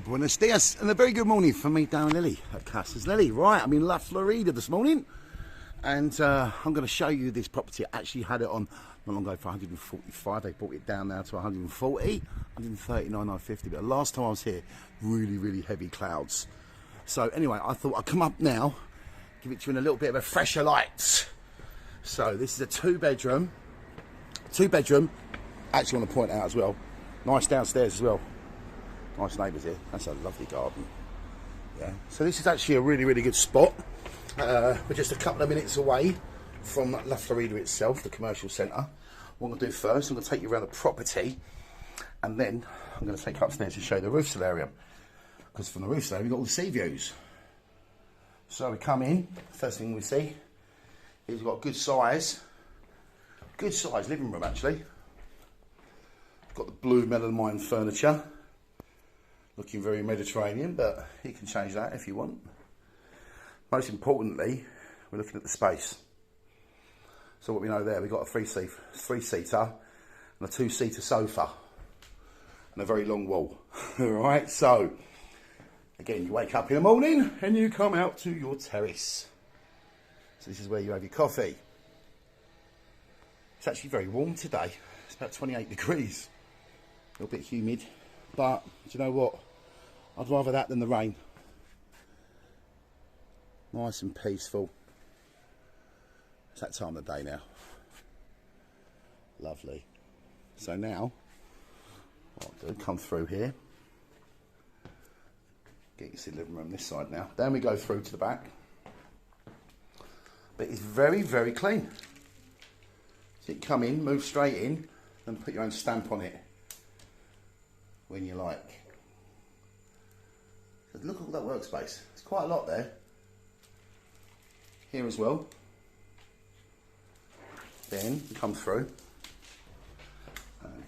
Buenos dias, and a very good morning from me, Darren Lilley at Casas Lilley. Right, I'm in La Florida this morning, and I'm going to show you this property. I actually had it on not long ago for 145. They brought it down now to 140, 139,950. But the last time I was here, really heavy clouds. So anyway, I thought I'd come up now, give it to you in a little bit of a fresher light. So this is a two bedroom. Actually, want to point out as well, nice downstairs as well. Nice neighbours here. That's a lovely garden. Yeah. So this is actually a really good spot. We're just a couple of minutes away from La Florida itself, the commercial centre. What I'm going to do first, I'm going to take you around the property, and then I'm going to take you upstairs to show you the roof solarium. Because from the roof solarium, we've got all the sea views. So we come in, first thing we see is we've got good size living room actually. Got the blue melamine furniture. Looking very Mediterranean, but you can change that if you want. Most importantly, we're looking at the space. So what we know there, we've got a three-seater and a two-seater sofa and a very long wall. All right, so again, you wake up in the morning and you come out to your terrace. So this is where you have your coffee. It's actually very warm today. It's about 28 degrees. A little bit humid. But, do you know what? I'd rather that than the rain. Nice and peaceful. It's that time of the day now. Lovely. So now, what I'll do, come through here. Get you to the living room this side now. Then we go through to the back. But it's very clean. So you come in, move straight in, and put your own stamp on it when you like. So look at all that workspace. There's quite a lot there. Here as well. Then come through.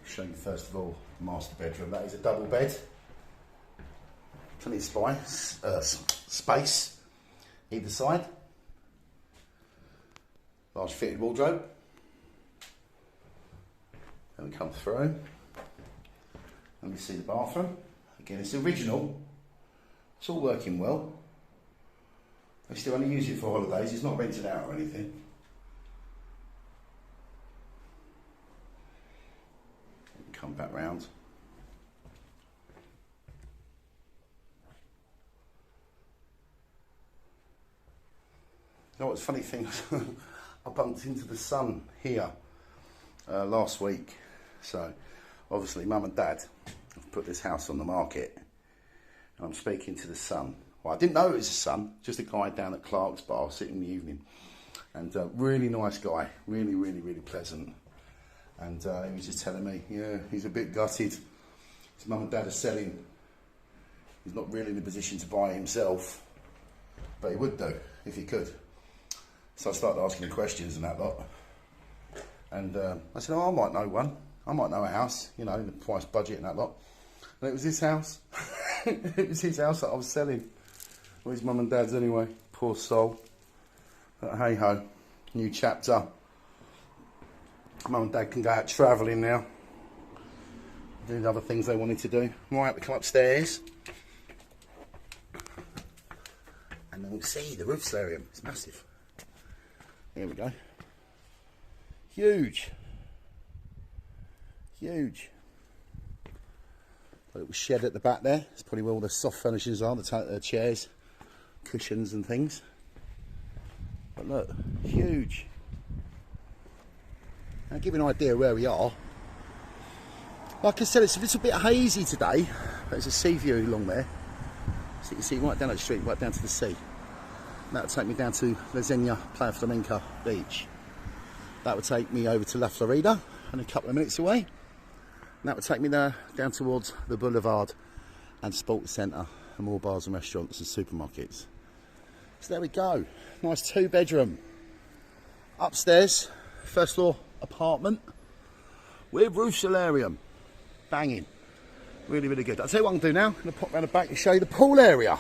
Show you first of all the master bedroom. That is a double bed. Plenty of space either side. Large fitted wardrobe. Then we come through. And we see the bathroom. Again, it's original. It's all working well. I still only use it for holidays. It's not rented out or anything. Come back round. You know what's the funny thing? I bumped into the sun here last week. So obviously Mum and Dad have put this house on the market. I'm speaking to the son. Well, I didn't know it was a son, just a guy down at Clark's bar sitting in the evening. And really nice guy, really pleasant. And he was just telling me, yeah, he's a bit gutted. His mum and dad are selling. He's not really in a position to buy himself, but he would do if he could. So I started asking him questions and that lot. And I said, oh, I might know one. I might know a house, you know, in the price budget and that lot. And it was his house. It was his house that I was selling. Well, his mum and dad's anyway. Poor soul. But hey ho, new chapter. Mum and dad can go out travelling now. Doing other things they wanted to do. Right, we come upstairs. And then we'll see the roof solarium. It's massive. Here we go. Huge. A little shed at the back there. It's probably where all the soft furnishings are, the chairs, cushions and things. But look, huge. Now, give you an idea where we are. Like I said, it's a little bit hazy today, but there's a sea view along there. So you can see right down the street, right down to the sea. And that'll take me down to La Playa Flamenca Beach. That would take me over to La Florida, and a couple of minutes away. And that would take me there down towards the boulevard and sports centre, and more bars and restaurants and supermarkets. So there we go. Nice two bedroom. Upstairs, first floor apartment with roof solarium. Banging. Really good. I'll tell you what I'm going to do now. I'm going to pop around the back and show you the pool area.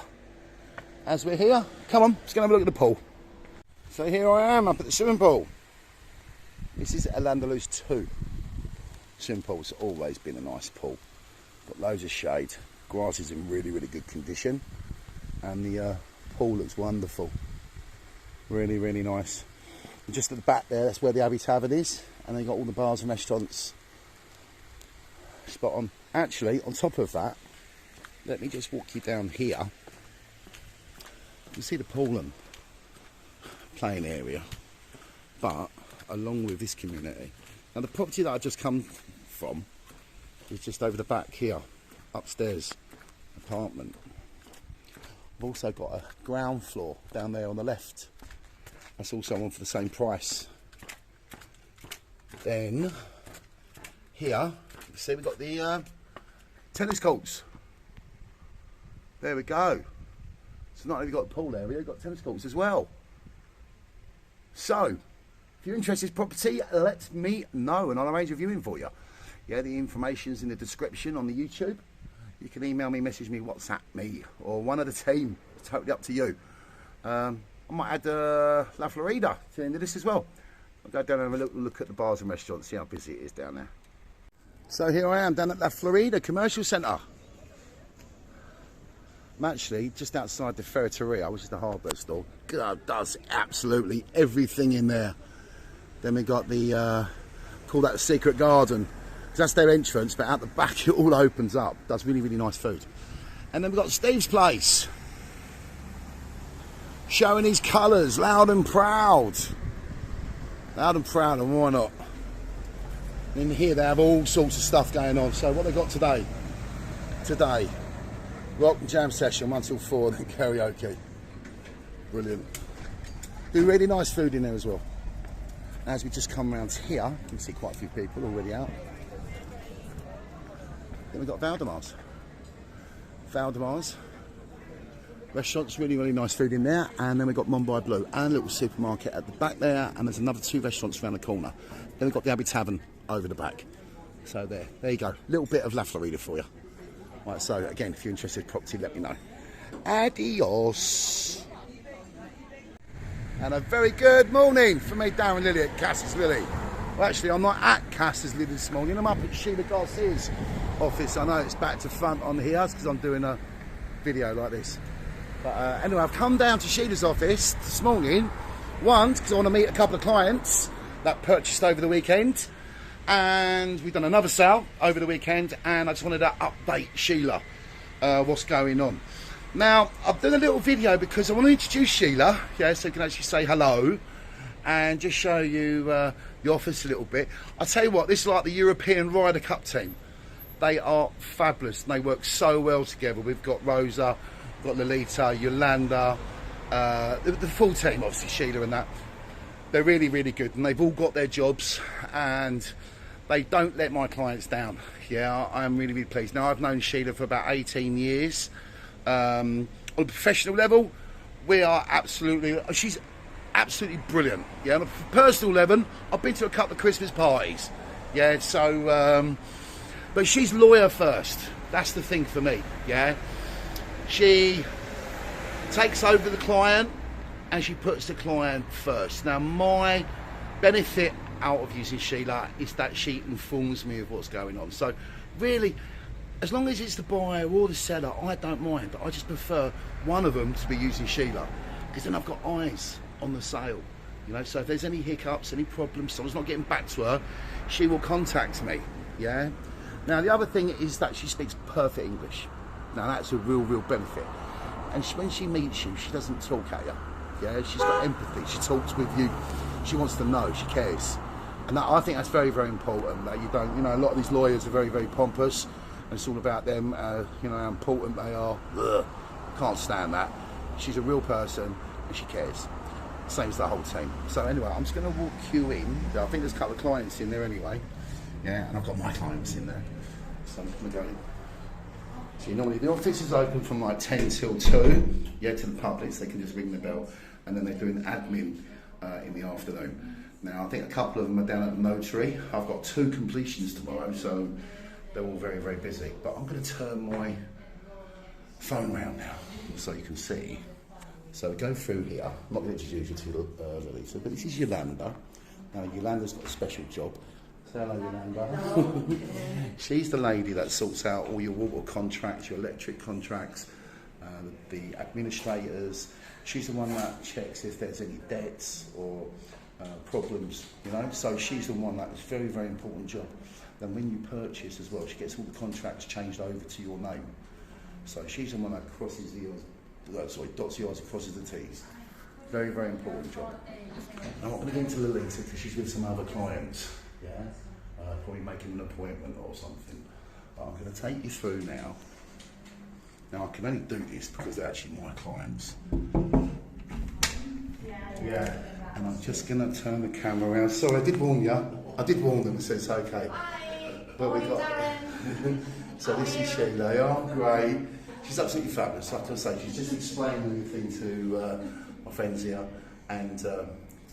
As we're here, come on, let's go and have a look at the pool. So here I am up at the swimming pool. This is El Andalus 2. Swimming pool's always been a nice pool. Got loads of shade. Grass is in really, really good condition, and the pool looks wonderful. Really, really nice. And just at the back there, that's where the Abbey Tavern is, and they've got all the bars and restaurants. Spot on. Actually, on top of that, let me just walk you down here. You can see the pool and playing area, but along with this community. Now the property that I've just come from is just over the back here, upstairs apartment. I've also got a ground floor down there on the left. That's also on for the same price. Then here, you see we've got the tennis courts. There we go. So not only got a pool area, we've got tennis courts as well. So, if you're interested in property, let me know and I'll arrange a viewing for you. Yeah, the information's in the description on the YouTube. You can email me, message me, WhatsApp me, or one of the team. It's totally up to you. I might add La Florida to the end of this as well. I'll go down and have a little look at the bars and restaurants, see how busy it is down there. So here I am down at La Florida Commercial Centre. I'm actually just outside the Ferreteria, which is the hardware store. God, does absolutely everything in there. Then we got the, call that the secret garden. That's their entrance, but out the back it all opens up. Does really, really nice food. And then we've got Steve's place. Showing his colours, loud and proud. Loud and proud, and why not? In here they have all sorts of stuff going on. So what they got today? Today, rock and jam session, 1 till 4, then karaoke. Brilliant. Do really nice food in there as well. As we just come around here, you can see quite a few people already out. Then we've got Waldermars. Waldermars. Restaurants, really, really nice food in there. And then we've got Mumbai Blue and a little supermarket at the back there. And there's another 2 restaurants around the corner. Then we've got the Abbey Tavern over the back. So there you go. Little bit of La Florida for you. Right, so again, if you're interested in property, let me know. Adios. And a very good morning for me, Darren Lilley at Casas Lilley. Well, actually, I'm not at Casas Lilley this morning. I'm up at Sheila Garcia's office. I know it's back to front on here because I'm doing a video like this. But anyway, I've come down to Sheila's office this morning. One, because I want to meet a couple of clients that purchased over the weekend. And we've done another sale over the weekend. And I just wanted to update Sheila what's going on. Now, I've done a little video because I want to introduce Sheila, yeah, so you can actually say hello and just show you the office a little bit. I'll tell you what, this is like the European Ryder Cup team. They are fabulous and they work so well together. We've got Rosa, we've got Lolita, Yolanda, the full team, obviously Sheila and that. They're really, really good and they've all got their jobs and they don't let my clients down. Yeah, I'm really, really pleased. Now, I've known Sheila for about 18 years. On a professional level, we are absolutely, she's absolutely brilliant. Yeah, on a personal level, I've been to a couple of Christmas parties. Yeah, so, but she's lawyer first. That's the thing for me. Yeah, she takes over the client and she puts the client first. Now, my benefit out of using Sheila is that she informs me of what's going on. So, really, as long as it's the buyer or the seller, I don't mind. I just prefer one of them to be using Sheila because then I've got eyes on the sale. You know, so if there's any hiccups, any problems, someone's not getting back to her, she will contact me. Yeah. Now the other thing is that she speaks perfect English. Now that's a real, real benefit. And when she meets you, she doesn't talk at you. Yeah, she's got empathy. She talks with you. She wants to know. She cares. And that, I think that's very, very important. That you don't, you know, a lot of these lawyers are very, very pompous. And it's all about them, you know, how important they are. Ugh, can't stand that. She's a real person and she cares. Same as the whole team. So anyway, I'm just going to walk you in. I think there's a couple of clients in there anyway. Yeah, and I've got my clients in there. So I'm going to go in. So normally the office is open from like 10 till 2. Yeah, to the public, so they can just ring the bell. And then they're doing admin in the afternoon. Now, I think a couple of them are down at the notary. I've got 2 completions tomorrow, so they're all very, very busy. But I'm going to turn my phone round now so you can see. So we go through here. I'm not going to introduce you to Lolita, but this is Yolanda. Now, Yolanda's got a special job. Say hello, Yolanda. She's the lady that sorts out all your water contracts, your electric contracts, the administrators. She's the one that checks if there's any debts or problems, you know. So she's the one that's very, very important job. Then when you purchase as well, she gets all the contracts changed over to your name. So she's the one that crosses the dots the I's and crosses the T's. Very, very important job. I'm not going to go into the later because she's with some other clients. Yeah, probably making an appointment or something. But I'm going to take you through now. Now I can only do this because they're actually my clients. Yeah, and I'm just going to turn the camera around. Sorry, I did warn you. I did warn them and said it's okay. Hi. But we got. So this is Sheila. They are great. She's absolutely fabulous. Like I say, she's just explaining everything to my friends here and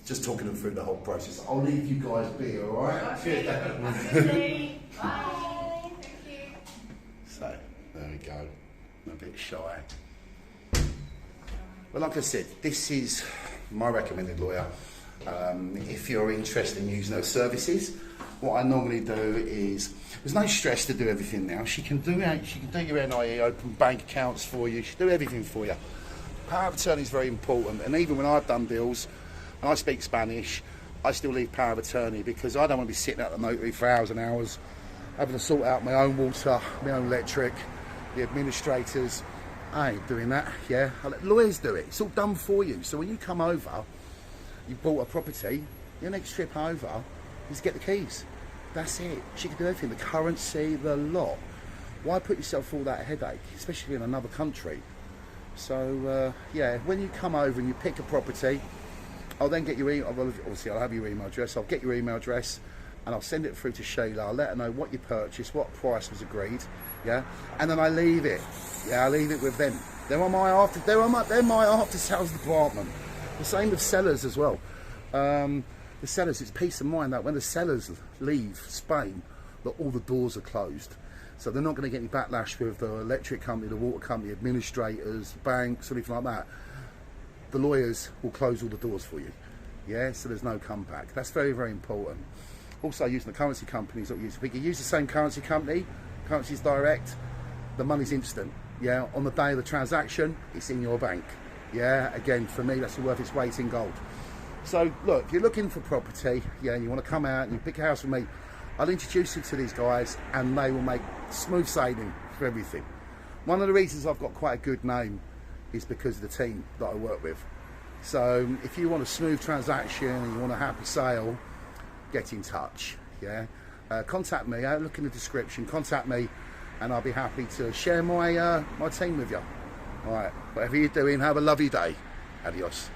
just talking them through the whole process. I'll leave you guys be, all right? Okay. Bye. Thank you. So there we go. I'm a bit shy. Well, like I said, this is my recommended lawyer. If you're interested in using those services, what I normally do is, there's no stress to do everything now. She can do it. She can do your NIE, open bank accounts for you. She can do everything for you. Power of attorney is very important, and even when I've done deals and I speak Spanish, I still leave power of attorney because I don't want to be sitting at the notary for hours and hours having to sort out my own water, my own electric, the administrators. I ain't doing that. Yeah, I let lawyers do it. It's all done for you. So when you come over, you bought a property, your next trip over is get the keys. That's it. She can do everything, the currency, the lot. Why put yourself through all that headache, especially in another country? So yeah, when you come over and you pick a property, I'll then get your email. Obviously, I'll have your email address. I'll get your email address and I'll send it through to Sheila. I'll let her know what you purchased, what price was agreed, yeah, and then I leave it. Yeah, I leave it with them. They're my after sales department. The same with sellers as well. The sellers, it's peace of mind that when the sellers leave Spain, that all the doors are closed. So they're not going to get any backlash with the electric company, the water company, administrators, banks, or anything like that. The lawyers will close all the doors for you. Yeah, so there's no comeback. That's very, very important. Also, using the currency companies that we use. If we can use the same currency company, currency's direct, the money's instant. Yeah, on the day of the transaction, it's in your bank. Yeah, again, for me, that's worth its weight in gold. So, look, if you're looking for property, yeah, and you want to come out and you pick a house with me, I'll introduce you to these guys and they will make smooth sailing for everything. One of the reasons I've got quite a good name is because of the team that I work with. So, if you want a smooth transaction and you want a happy sale, get in touch, yeah? Contact me, look in the description, contact me, and I'll be happy to share my, my team with you. All right, whatever you're doing, have a lovely day. Adios.